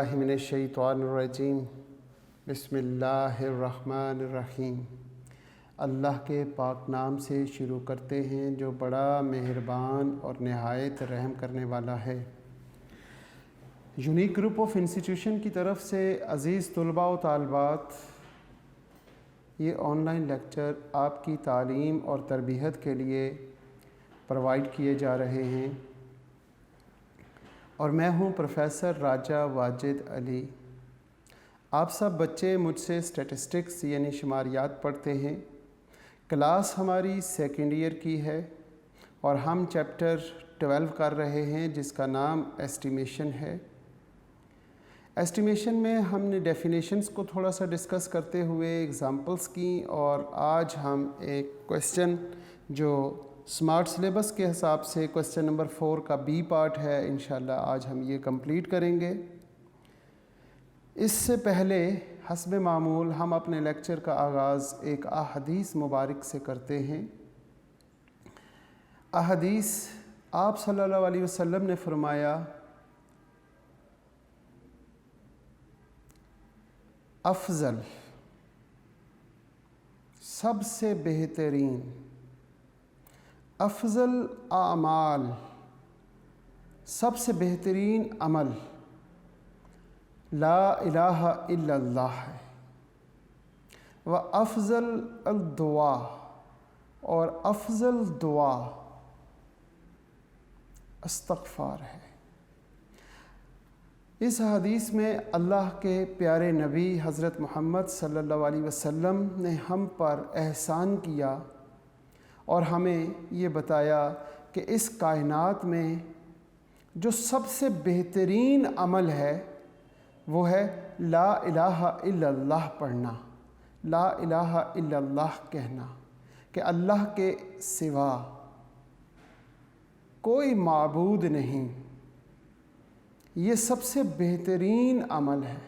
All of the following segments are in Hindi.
बिस्मिल्लाहि मिनश्शैतानिर्रजीम बिस्मिल्लाहिर्रहमानिर्रहीम। अल्लाह के पाक नाम से शुरू करते हैं जो बड़ा मेहरबान और नहायत रहम करने वाला है। यूनिक ग्रुप ऑफ इंस्टीट्यूशन की तरफ से अज़ीज़ तुलबा व तालबात, ये ऑनलाइन लेक्चर आपकी तालीम और तरबियत के लिए प्रोवाइड किए जा रहे हैं और मैं हूं प्रोफेसर राजा वाजिद अली। आप सब बच्चे मुझसे स्टैटिस्टिक्स यानी शुमारियात पढ़ते हैं। क्लास हमारी सेकेंड ईयर की है और हम चैप्टर 12 कर रहे हैं जिसका नाम एस्टिमेशन है। एस्टिमेशन में हमने डेफिनेशंस को थोड़ा सा डिस्कस करते हुए एग्ज़ाम्पल्स की और आज हम एक क्वेश्चन जो स्मार्ट सिलेबस के हिसाब से क्वेश्चन नंबर 4 का बी पार्ट है, इंशाल्लाह आज हम ये कंप्लीट करेंगे। इससे पहले हस्ब मामूल हम अपने लेक्चर का आगाज़ एक अहदीस मुबारक से करते हैं। अहदीस आप सल्लल्लाहु अलैहि वसल्लम ने फरमाया, अफ़ज़ल सबसे बेहतरीन, अफ़ज़ल आमाल सबसे बेहतरीन अमल ला इलाहा इल्लल्लाह है व अफ़ज़ल दुआ, और अफ़ज़ल दुआ इस्तग़फ़ार है। इस हदीस में अल्लाह के प्यारे नबी हज़रत मोहम्मद सल्लल्लाहु अलैहि वसल्लम ने हम पर एहसान किया और हमें ये बताया कि इस कायनात में जो सबसे बेहतरीन अमल है वो है ला इलाहा इल्लल्लाह पढ़ना, ला इलाहा इल्लल्लाह कहना कि अल्लाह के सिवा कोई माबूद नहीं। ये सबसे बेहतरीन अमल है,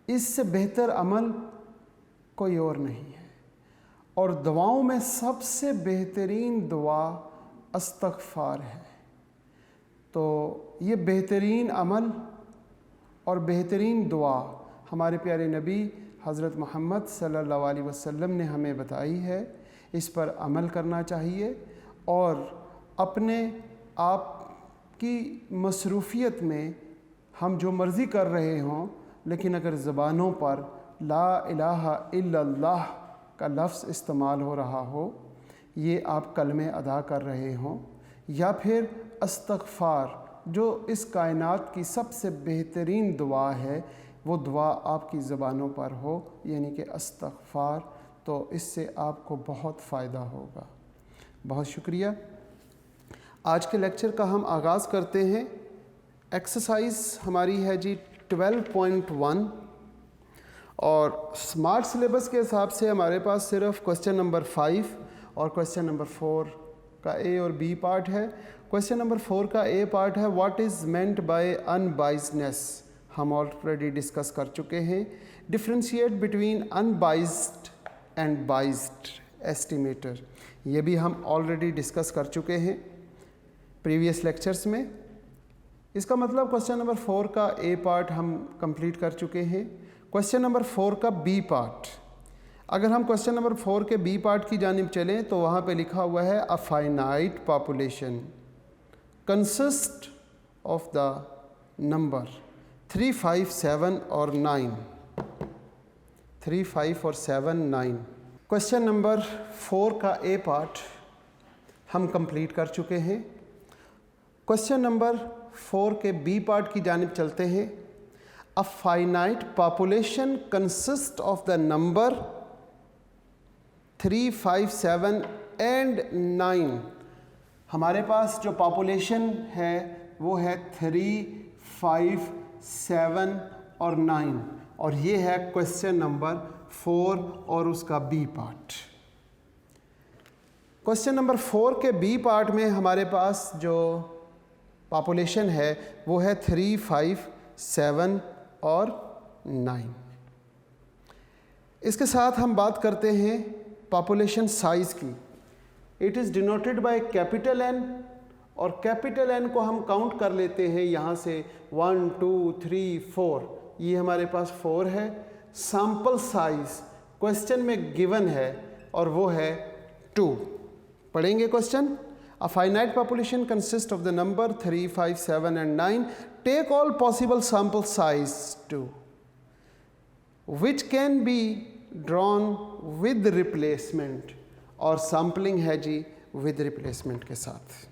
इससे बेहतर अमल कोई और नहीं है। और दुआओं में सबसे बेहतरीन दुआ इस्तग़फ़ार है। तो ये बेहतरीन अमल और बेहतरीन दुआ हमारे प्यारे नबी हज़रत मोहम्मद सल्लल्लाहु अलैहि वसल्लम ने हमें बताई है। इस पर अमल करना चाहिए और अपने आप की मसरूफ़ियत में हम जो मर्ज़ी कर रहे हों, लेकिन अगर ज़बानों पर ला इलाहा इल्लल्लाह का लफ्ज़ इस्तेमाल हो रहा हो, ये आप कलमे अदा कर रहे हों, या फिर इस्तग़फ़ार जो इस कायनात की सबसे बेहतरीन दुआ है वो दुआ आपकी ज़बानों पर हो, यानी कि इस्तग़फ़ार, तो इससे आपको बहुत फ़ायदा होगा। बहुत शुक्रिया। आज के लेक्चर का हम आगाज़ करते हैं। एक्सरसाइज हमारी है जी 12.1 और स्मार्ट सिलेबस के हिसाब से हमारे पास सिर्फ क्वेश्चन नंबर 5 और क्वेश्चन नंबर 4 का ए और बी पार्ट है। क्वेश्चन नंबर 4 का ए पार्ट है व्हाट इज़ मेंट बाय अनबाइज्डनेस, हम ऑलरेडी डिस्कस कर चुके हैं। Differentiate between unbiased and biased estimator, ये भी हम ऑलरेडी डिस्कस कर चुके हैं प्रीवियस लेक्चर्स में। इसका मतलब क्वेश्चन नंबर 4 का ए पार्ट हम कंप्लीट कर चुके हैं। क्वेश्चन नंबर 4 का बी पार्ट, अगर हम क्वेश्चन नंबर 4 के बी पार्ट की जानिब चलें तो वहाँ पे लिखा हुआ है a finite population consist of the number 3, 5, 7 और 9, 3, 5 और 7, 9। क्वेश्चन नंबर 4 का ए पार्ट हम कंप्लीट कर चुके हैं। क्वेश्चन नंबर 4 के बी पार्ट की जानिब चलते हैं। A finite population consist of the number 3, 5, 7 and 9। हमारे पास जो पॉपुलेशन है वो है 3, 5, 7 और 9, और ये है क्वेश्चन नंबर 4 और उसका बी पार्ट। क्वेश्चन नंबर 4 के बी पार्ट में हमारे पास जो पॉपुलेशन है वो है 3, 5, 7 और 9। इसके साथ हम बात करते हैं पॉपुलेशन साइज़ की। It is denoted by capital N और कैपिटल एन को हम काउंट कर लेते हैं यहाँ से 1 2 3 4, ये हमारे पास 4 है। सैंपल साइज क्वेश्चन में गिवन है और वो है 2। पढ़ेंगे question. A finite population consists of the number 3, 5, 7 and 9. Take all possible sample size 2, which can be drawn with replacement, और सैम्पलिंग है जी with replacement के साथ।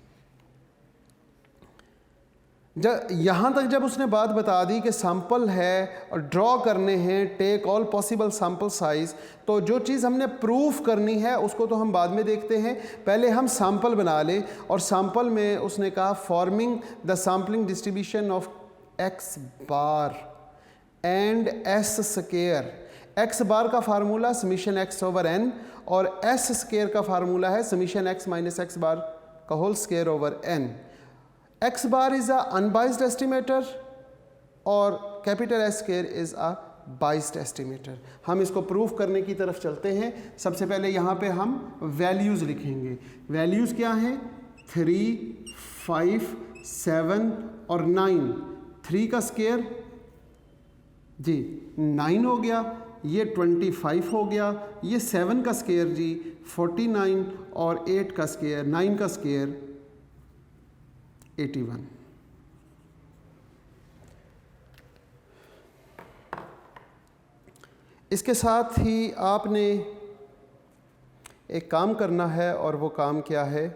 यहाँ तक जब उसने बात बता दी कि सैंपल है और ड्रॉ करने हैं, take all possible sample size, तो जो चीज़ हमने प्रूफ करनी है उसको तो हम बाद में देखते हैं, पहले हम सैंपल बना लें। और सैंपल में उसने कहा forming the sampling distribution of X bar and S square. X bar का formula summation x over N और एस स्केयर का फार्मूला है summation X minus X bar का whole square over N. X bar is a unbiased estimator और capital S square is a biased estimator। हम इसको प्रूफ करने की तरफ चलते हैं। सबसे पहले यहाँ पे हम वैल्यूज़ लिखेंगे। वैल्यूज़ क्या हैं? 3, 5, 7 और 9। 3 का स्केयर जी 9 हो गया, ये 25 हो गया, ये 7 का स्केयर जी 49 और 8 का स्केयर 9 का स्केयर 81। इसके साथ ही आपने एक काम करना है और वो काम क्या है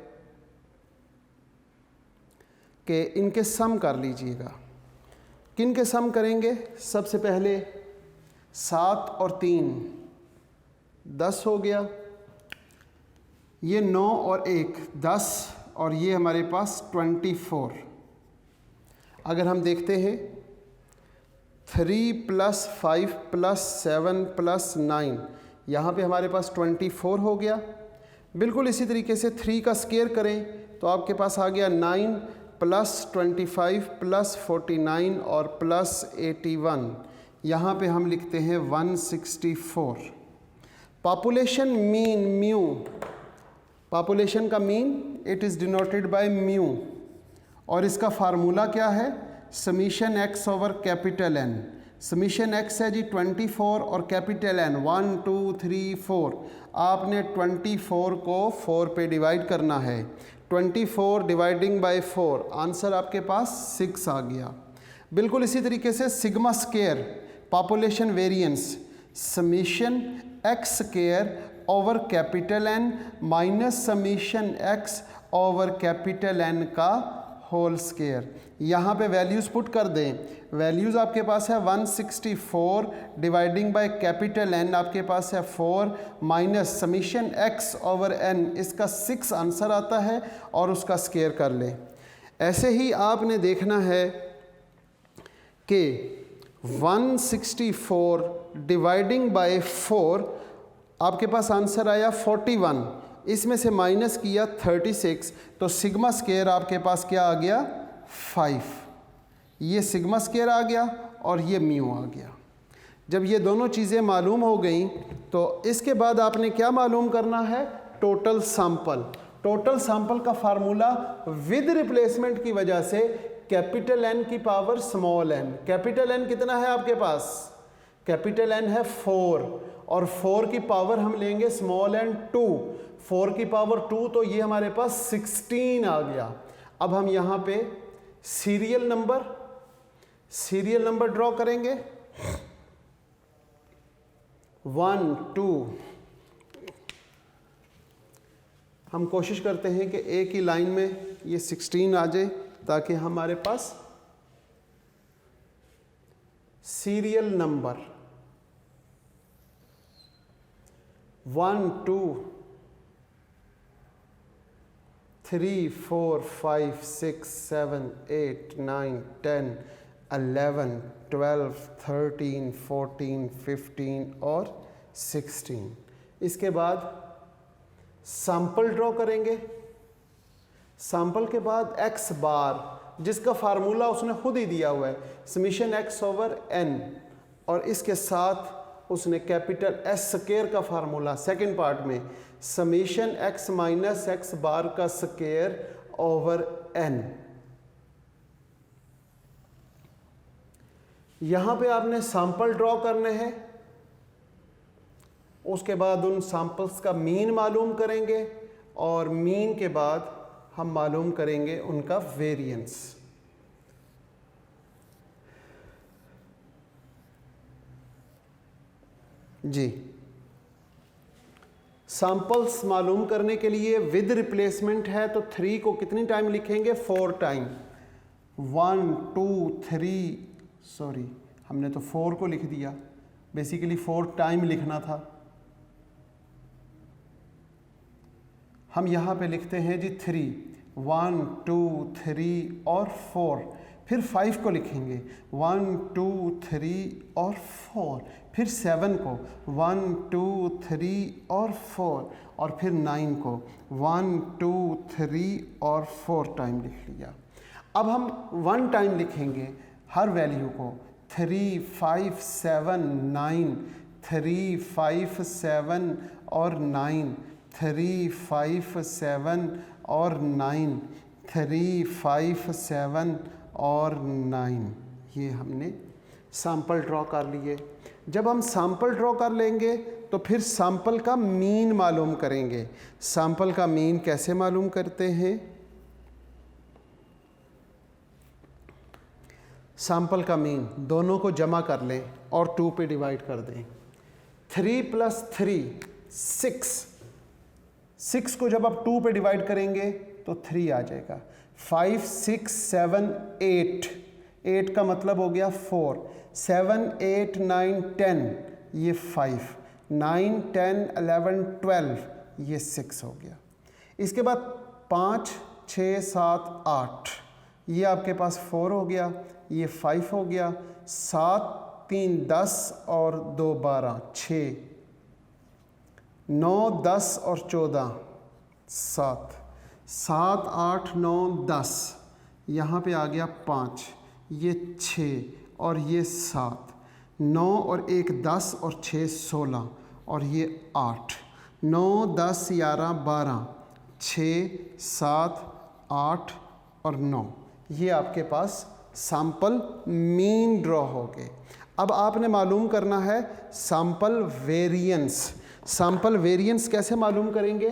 कि इनके सम कर लीजिएगा। किन के सम करेंगे? सबसे पहले 7 और 3 10 हो गया, ये 9 और 1 10 और ये हमारे पास 24। अगर हम देखते हैं 3 + 5 + 7 + 9, यहाँ पे हमारे पास 24 हो गया। बिल्कुल इसी तरीके से 3 का स्केयर करें तो आपके पास आ गया 9 + 25 + 49 और +81। यहाँ पे हम लिखते हैं 164। पॉपुलेशन मीन म्यू, पॉपुलेशन का mean it is denoted by mu और इसका फार्मूला क्या है? Summation x over capital N. Summation x है जी 24 और कैपिटल एन 1 2 3 4। आपने 24 को 4 पे डिवाइड करना है। 24 डिवाइडिंग बाय 4, आंसर आपके पास 6 आ गया। बिल्कुल इसी तरीके से sigma square population variance summation x square over capital N minus summation x over capital N का होल स्केयर। यहाँ पे वैल्यूज़ पुट कर दें। वैल्यूज़ आपके पास है 164 डिवाइडिंग बाय कैपिटल एन आपके पास है 4 minus summation x over n, इसका 6 आंसर आता है और उसका स्केयर कर लें। ऐसे ही आपने देखना है कि 164 डिवाइडिंग बाय 4 आपके पास आंसर आया 41, इसमें से माइनस किया 36, तो सिग्मा स्केयर आपके पास क्या आ गया? 5। ये सिग्मा स्केयर आ गया और ये म्यू आ गया। जब ये दोनों चीज़ें मालूम हो गई तो इसके बाद आपने क्या मालूम करना है? Total sample. टोटल सैंपल का फार्मूला विद रिप्लेसमेंट की वजह से कैपिटल एन की power small n. Capital N कितना है आपके पास? कैपिटल एन है 4 और 4 की पावर हम लेंगे स्मॉल एन 2। 4 की पावर 2 तो ये हमारे पास 16 आ गया। अब हम यहाँ पे सीरियल नंबर ड्रॉ करेंगे 1 2। हम कोशिश करते हैं कि एक ही लाइन में ये 16 आ जाए ताकि हमारे पास सीरियल नंबर 1 2 3 4 5 6 7 8 9 10 11 12 13 14 15 और 16। इसके बाद सैंपल ड्रॉ करेंगे। सैंपल के बाद एक्स बार जिसका फार्मूला उसने खुद ही दिया हुआ है समीशन एक्स ओवर एन, और इसके साथ उसने कैपिटल एस स्केयर का फार्मूला सेकंड पार्ट में summation X minus X bar का स्केयर ओवर n। यहाँ पे आपने सैंपल ड्रॉ करने हैं, उसके बाद उन सैंपल्स का मीन मालूम करेंगे और मीन के बाद हम मालूम करेंगे उनका वेरिएंस। जी, सैंपल्स मालूम करने के लिए विद रिप्लेसमेंट है तो 3 को कितनी टाइम लिखेंगे? 4 टाइम। 1 2 3, सॉरी हमने तो 4 को लिख दिया, बेसिकली 4 टाइम लिखना था। हम यहाँ पे लिखते हैं जी 3, 1 2 3 और 4, फिर 5 को लिखेंगे 1 2 3 और 4, फिर 7 को 1 2 3 और 4, और फिर 9 को 1 2 3 और 4 टाइम लिख लिया। अब हम 1 टाइम लिखेंगे हर वैल्यू को, 3 5 7 9, 3 5 7 और 9, 3 5 7 और 9, 3 5 7 और 9। ये हमने सैंपल ड्रॉ कर लिए। जब हम सैंपल ड्रॉ कर लेंगे तो फिर सैंपल का मीन मालूम करेंगे। सैंपल का मीन कैसे मालूम करते हैं? सैंपल का मीन दोनों को जमा कर लें और 2 पे डिवाइड कर दें। 3 + 3 6, 6 को जब आप 2 पे डिवाइड करेंगे तो 3 आ जाएगा। 5 6 7 8, 8 का मतलब हो गया 4, 7 8 9 10, ये 5, 9 10 11 12, ये 6 हो गया। इसके बाद 5 6 7 8, ये आपके पास 4 हो गया, ये 5 हो गया, 7 3 10 और 2 12, 6, 9 10 और 14 7, 7 8 9 10, यहाँ पे आ गया 5, ये 6 और ये 7, 9 और 1 10 और 6 16 और ये 8, 9 10 11 12, 6 7 8 और 9, ये आपके पास सैंपल मीन ड्रॉ हो गए। अब आपने मालूम करना है सैंपल वेरिएंस। सैंपल वेरिएंस कैसे मालूम करेंगे?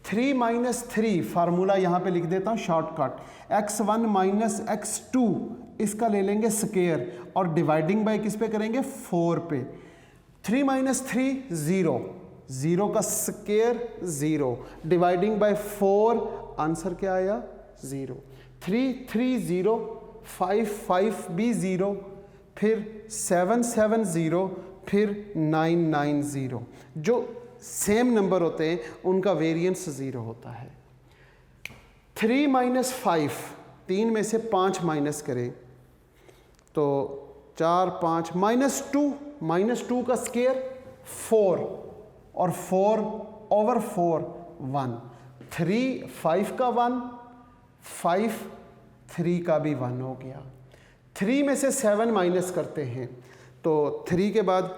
3 - 3 फार्मूला यहाँ पे लिख देता हूँ शॉर्टकट, x1 - x2 इसका ले लेंगे स्केयर और डिवाइडिंग बाय किस पे करेंगे? 4 पे। 3 - 3 0, 0 का स्केयर 0, डिवाइडिंग बाय 4, आंसर क्या आया? 0। 3 3 0, 5 5 भी 0, फिर 7 7 0, फिर 9 9 0। जो सेम नंबर होते हैं उनका वेरिएंस 0 होता है। 3 - 5, 3 में से 5 माइनस करें तो 4 5, -2 का स्केयर 4 और 4 ओवर 4 1, 3 5 का 1, 5 3 का भी 1 हो गया। 3 में से 7 माइनस करते हैं तो 3 के बाद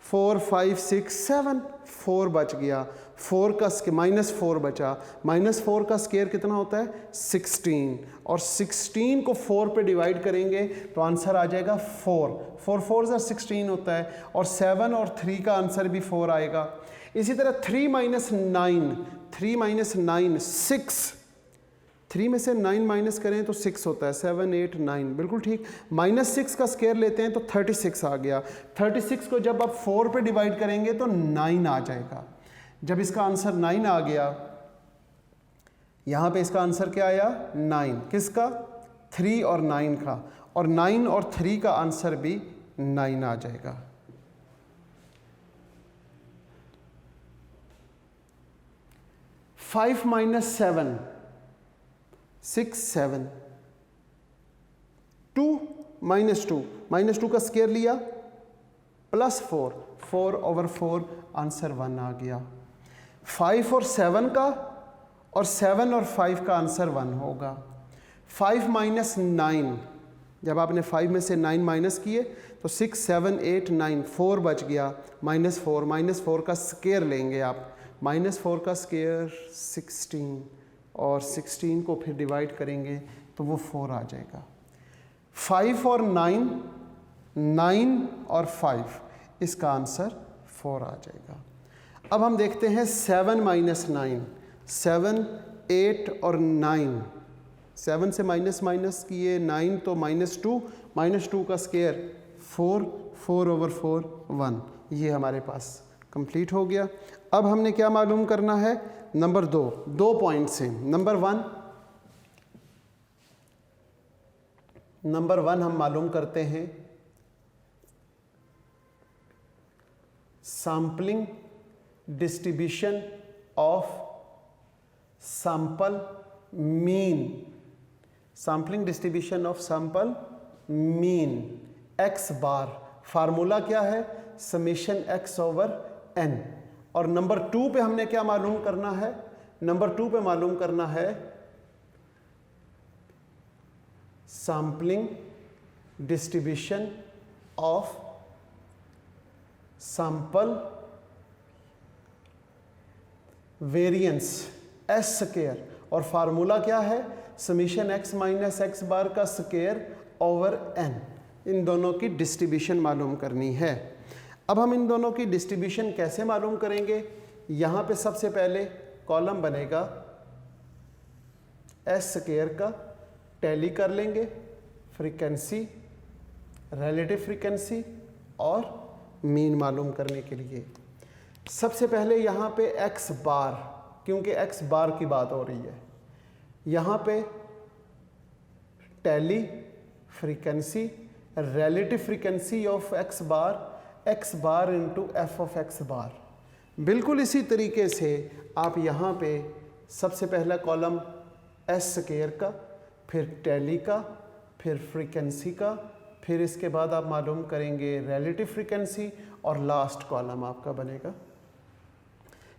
4 5 6 7, 4 बच गया, 4 का -4 बचा, -4 का स्केयर कितना होता है? 16, और 16 को 4 पे डिवाइड करेंगे तो आंसर आ जाएगा 4, 4 4 16 होता है, और 7 और 3 का आंसर भी 4 आएगा। इसी तरह 3 - 9, 3 - 9 6, 3 में से 9 माइनस करें तो 6 होता है, 7 8 9, बिल्कुल ठीक। -6 का स्केयर लेते हैं तो 36 आ गया। 36 को जब आप 4 पे डिवाइड करेंगे तो 9 आ जाएगा। जब इसका आंसर 9 आ गया, यहाँ पे इसका आंसर क्या आया? 9। किसका? 3 और 9 का, और 9 और 3 का आंसर भी 9 आ जाएगा। फाइव - 7 6 7, 2 - 2 का स्केयर लिया, +4, 4 ओवर 4, आंसर 1 आ गया। 5 और 7 का, और 7 और 5 का आंसर 1 होगा। 5 - 9, जब आपने 5 में से 9 माइनस किए तो 6 7 8 9, 4 बच गया, -4 का स्केयर लेंगे आप, -4 का स्केयर 16, और 16 को फिर डिवाइड करेंगे तो वो 4 आ जाएगा। 5 और 9, 9 और 5, इसका आंसर 4 आ जाएगा। अब हम देखते हैं 7 माइनस 9, 7, 8 और 9, 7 से माइनस माइनस किए 9 तो -2 का स्क्वायर 4, 4 ओवर 4 1, ये हमारे पास कंप्लीट हो गया। अब हमने क्या मालूम करना है, नंबर 2 पॉइंट से। नंबर वन हम मालूम करते हैं sampling distribution of sample mean, sampling distribution of sample mean x bar, formula क्या है, समेशन x ओवर n। और नंबर 2 पे हमने क्या मालूम करना है, नंबर 2 पे मालूम करना है sampling distribution of sample variance s square, और फार्मूला क्या है, समेशन x माइनस x बार का स्क्वायर ओवर n। इन दोनों की डिस्ट्रीब्यूशन मालूम करनी है। अब हम इन दोनों की डिस्ट्रीब्यूशन कैसे मालूम करेंगे, यहाँ पे सबसे पहले कॉलम बनेगा s स्क्वायर का, टैली कर लेंगे फ्रीक्वेंसी, रिलेटिव फ्रीक्वेंसी और मीन मालूम करने के लिए। सबसे पहले यहाँ पे x बार, क्योंकि x बार की बात हो रही है, यहाँ पे tally frequency, relative frequency of x bar into f of x बार। बिल्कुल इसी तरीके से आप यहाँ पे सबसे पहला कॉलम s स्क्वायर का, फिर टैली का, फिर फ्रीक्वेंसी का, फिर इसके बाद आप मालूम करेंगे रिलेटिव फ्रीक्वेंसी, और लास्ट कॉलम आपका बनेगा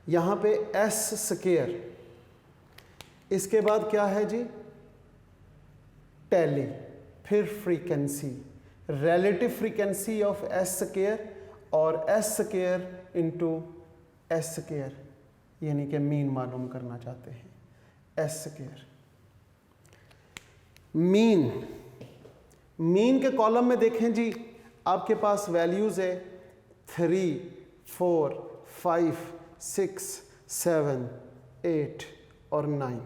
यहाँ पे s स्क्वायर। इसके बाद क्या है जी, टैली, फिर frequency, relative frequency of s square और s square into s square, यानी कि मीन मालूम करना चाहते हैं s स्क्वायर। मीन के कॉलम में देखें जी, आपके पास वैल्यूज़ है 3, 4, 5, 6, 7, 8 और 9,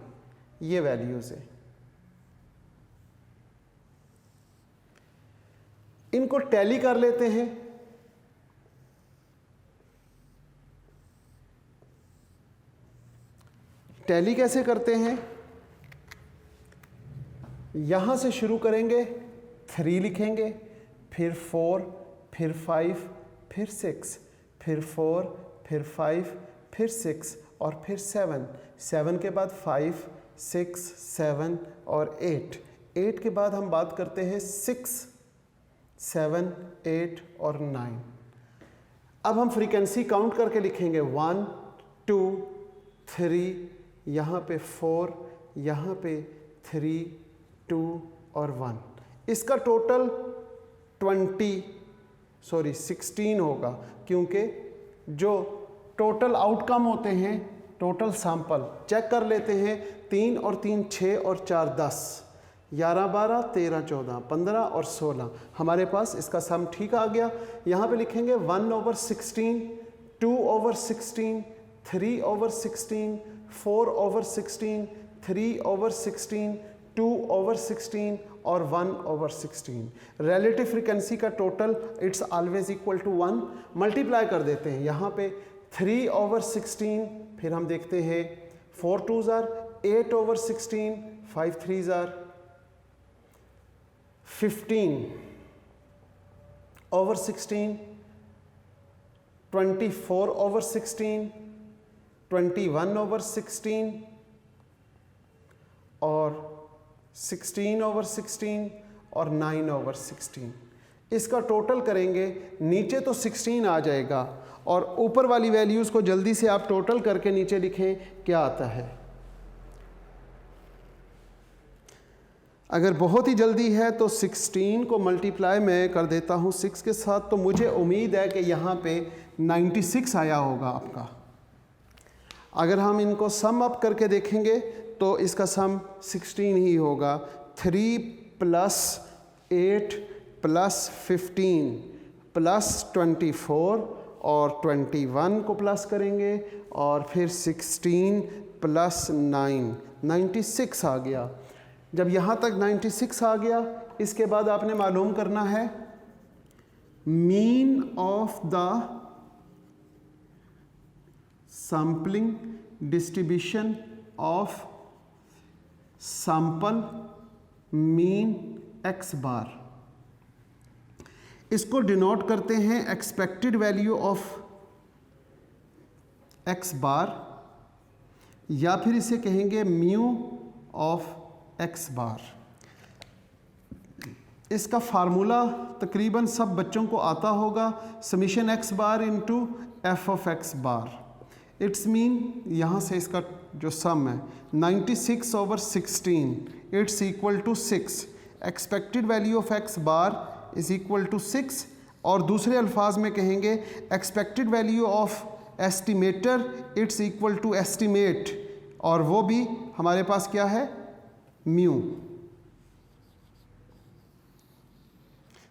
ये वैल्यूज़ है। इनको टैली कर लेते हैं। टैली कैसे करते हैं, यहां से शुरू करेंगे, 3 लिखेंगे, फिर 4, फिर 5, फिर 6, फिर 4, फिर 5, फिर 6 और फिर 7, 7 के बाद 5, 6, 7 और 8, 8 के बाद हम बात करते हैं 6, 7, 8 और 9। अब हम फ्रीक्वेंसी काउंट करके लिखेंगे 1, 2, 3, यहाँ पे 4, यहाँ पे 3, 2 और 1। इसका टोटल 16 होगा, क्योंकि जो टोटल आउटकम होते हैं, टोटल सैंपल चेक कर लेते हैं, 3 और 3 6 और 4 10, 11 12 13 14 15 और 16, हमारे पास इसका सम ठीक आ गया। यहाँ पे लिखेंगे 1/16, 2/16, 3/16, 4/16, 3/16, 2/16 और 1/16। रिलेटिव फ्रीक्वेंसी का total it's always equal to 1। Multiply कर देते हैं, यहाँ पे 3/16, फिर हम देखते हैं 4 2s are 8/16, 5 3s are 15/16, 24/16, 21/16 और 16/16 और 9/16। इसका टोटल करेंगे, नीचे तो 16 आ जाएगा और ऊपर वाली वैल्यूज़ को जल्दी से आप टोटल करके नीचे लिखें क्या आता है। अगर बहुत ही जल्दी है तो 16 को मल्टीप्लाई मैं कर देता हूँ 6 के साथ, तो मुझे उम्मीद है कि यहाँ पे 96 आया होगा आपका। अगर हम इनको सम अप करके देखेंगे तो इसका सम 16 ही होगा। 3 + 8 + 15 + 24 और 21 को प्लस करेंगे और फिर 16 + 9 96 आ गया। जब यहाँ तक 96 आ गया, इसके बाद आपने मालूम करना है mean of the sampling distribution of sample mean x बार। इसको डिनोट करते हैं एक्सपेक्टेड वैल्यू ऑफ x बार, या फिर इसे कहेंगे म्यू ऑफ x बार। इसका फार्मूला तकरीबन सब बच्चों को आता होगा, summation x bar into f of x bar. It's mean यहाँ से इसका जो सम है 96/16 it's equal to 6। Expected value of x bar is equal to 6, और दूसरे अल्फाज में कहेंगे expected value of estimator it's equal to estimate, और वो भी हमारे पास क्या है, म्यू।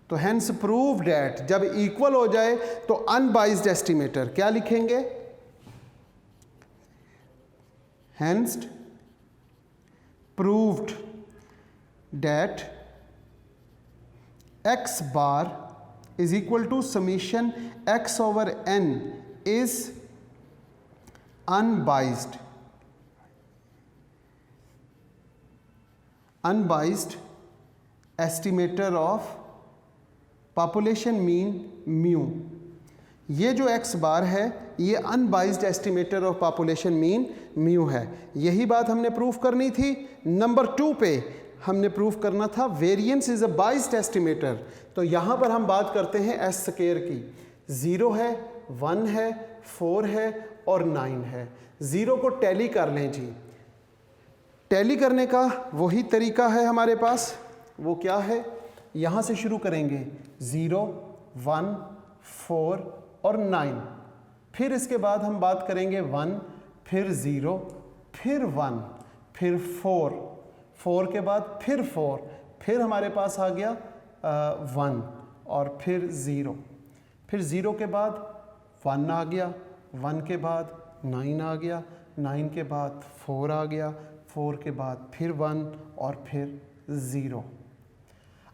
तो हेंस प्रूव डैट जब इक्वल हो जाए तो अनबाइज्ड एस्टिमेटर क्या लिखेंगे, hence proved that x bar is equal to summation x/n is unbiased estimator of population mean mu. ये जो x बार है ये unbiased estimator of population mean mu है। यही बात हमने प्रूफ करनी थी। नंबर 2 पे हमने प्रूफ करना था variance is a biased estimator. तो यहाँ पर हम बात करते हैं एस स्क्वायर की। 0 है, 1 है, 4 है और 9 है। 0 को टैली कर लें जी। टैली करने का वही तरीका है हमारे पास, वो क्या है, यहाँ से शुरू करेंगे 0, 1, 4 और 9। फिर इसके बाद हम बात करेंगे 1, फिर 0, फिर 1, फिर 4, 4 के बाद फिर 4, फिर हमारे पास आ गया 1 और फिर 0, फिर 0 के बाद 1 आ गया, 1 के बाद 9 आ गया, 9 के बाद 4 आ गया, 4 के बाद फिर 1 और फिर 0।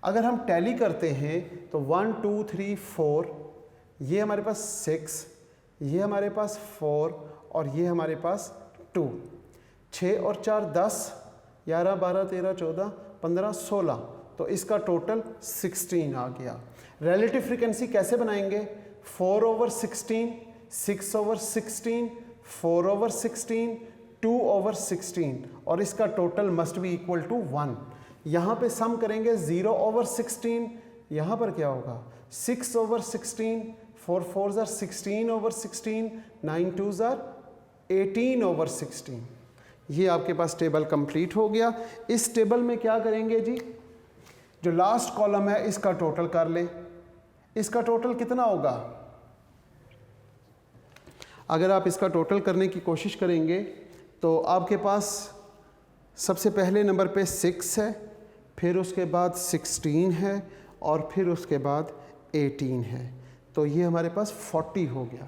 अगर हम टैली करते हैं तो 1, 2, 3, 4, ये हमारे पास 6, ये हमारे पास 4 और ये हमारे पास 2। 6 और 4 10, 11, 12, 13, 14, 15, 16, तो इसका टोटल 16 आ गया। रिलेटिव फ्रीक्वेंसी कैसे बनाएंगे, 4/16, 6/16, 4/16, 2/16 और इसका total must be equal to 1। यहाँ पे सम करेंगे 0/16, यहाँ पर क्या होगा 6/16, 4 4s are 16/16, 9 2s are 18/16। ये आपके पास टेबल कंप्लीट हो गया। इस टेबल में क्या करेंगे जी, जो लास्ट कॉलम है इसका टोटल कर लें। इसका टोटल कितना होगा, अगर आप इसका टोटल करने की कोशिश करेंगे तो आपके पास सबसे पहले नंबर पे 6 है, फिर उसके बाद 16 है और फिर उसके बाद 18 है। तो ये हमारे पास 40 हो गया।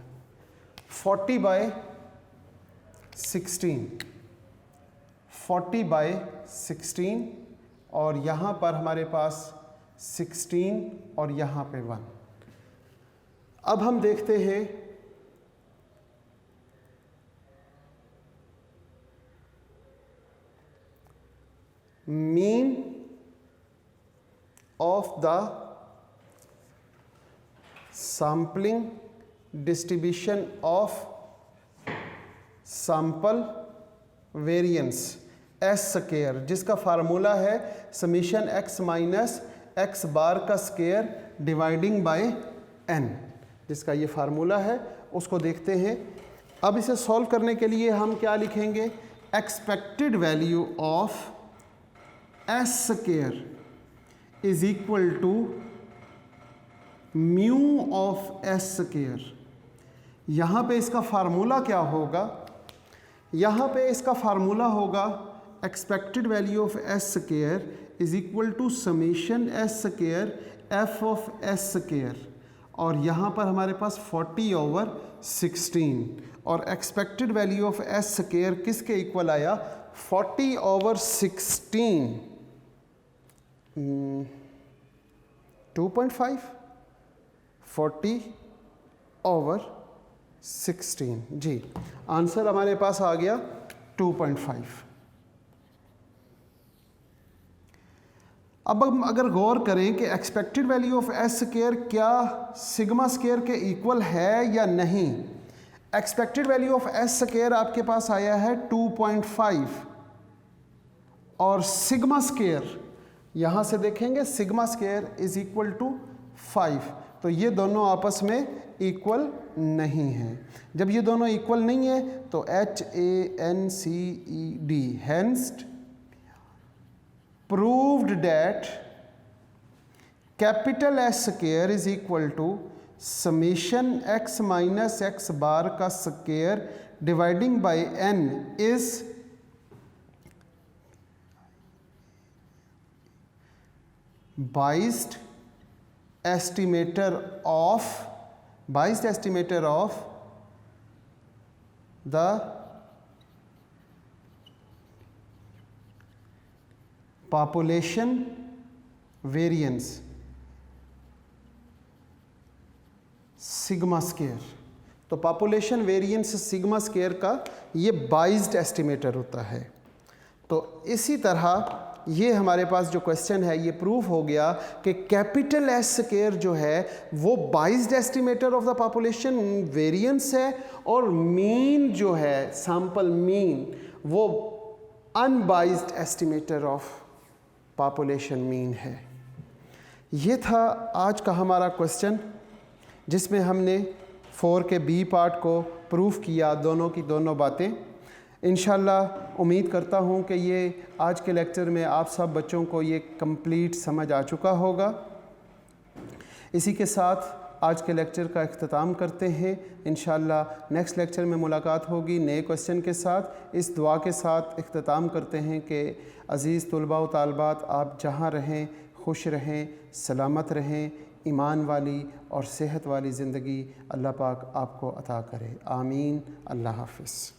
40/16 और यहाँ पर हमारे पास 16 और यहाँ पे 1। अब हम देखते हैं mean of the sampling distribution of sample variance S square, जिसका फार्मूला है समीशन x माइनस x बार का स्क्वायर डिवाइडिंग बाय n, जिसका ये फार्मूला है उसको देखते हैं। अब इसे सॉल्व करने के लिए हम क्या लिखेंगे, expected value of s square is equal to mu of s square. यहाँ पे इसका फार्मूला क्या होगा, यहाँ पे इसका फार्मूला होगा expected value of s square is equal to summation s square f of s square, और यहाँ पर हमारे पास 40/16, और expected value of s square किसके इक्वल आया? 40/16 2.5 40/16 जी, आंसर हमारे पास आ गया 2.5। अब हम अगर गौर करें कि expected value of s square क्या सिग्मा स्क्वायर के इक्वल है या नहीं। Expected value of s square आपके पास आया है 2.5, और सिग्मा स्क्वायर यहाँ से देखेंगे sigma square is equal to 5, तो ये दोनों आपस में इक्वल नहीं है। जब ये दोनों इक्वल नहीं है तो HANCED hence proved that capital S square is equal to summation x minus x bar का square dividing by n is biased estimator of the population variance sigma square. तो पॉपुलेशन वेरिएंस सिग्मा स्क्वायर का ये बाइज्ड एस्टिमेटर होता है। तो इसी तरह ये हमारे पास जो क्वेश्चन है ये प्रूफ हो गया कि कैपिटल एस स्क्वायर जो है वो biased estimator of the population variance है, और मीन जो है सैंपल मीन वो unbiased estimator of population mean है। ये था आज का हमारा क्वेश्चन जिसमें हमने 4 के बी पार्ट को प्रूफ किया, दोनों की दोनों बातें। इंशाल्लाह उम्मीद करता हूँ कि ये आज के लेक्चर में आप सब बच्चों को ये कंप्लीट समझ आ चुका होगा। इसी के साथ आज के लेक्चर का इख्तिताम करते हैं। इंशाल्लाह नेक्स्ट लेक्चर में मुलाकात होगी नए क्वेश्चन के साथ। इस दुआ के साथ इख्तिताम करते हैं कि अज़ीज़ तुलबा व तालबात आप जहाँ रहें खुश रहें, सलामत रहें, ईमान वाली और सेहत वाली ज़िंदगी अल्लाह पाक आपको अता करे। आमीन। अल्लाह हाफ़िज़।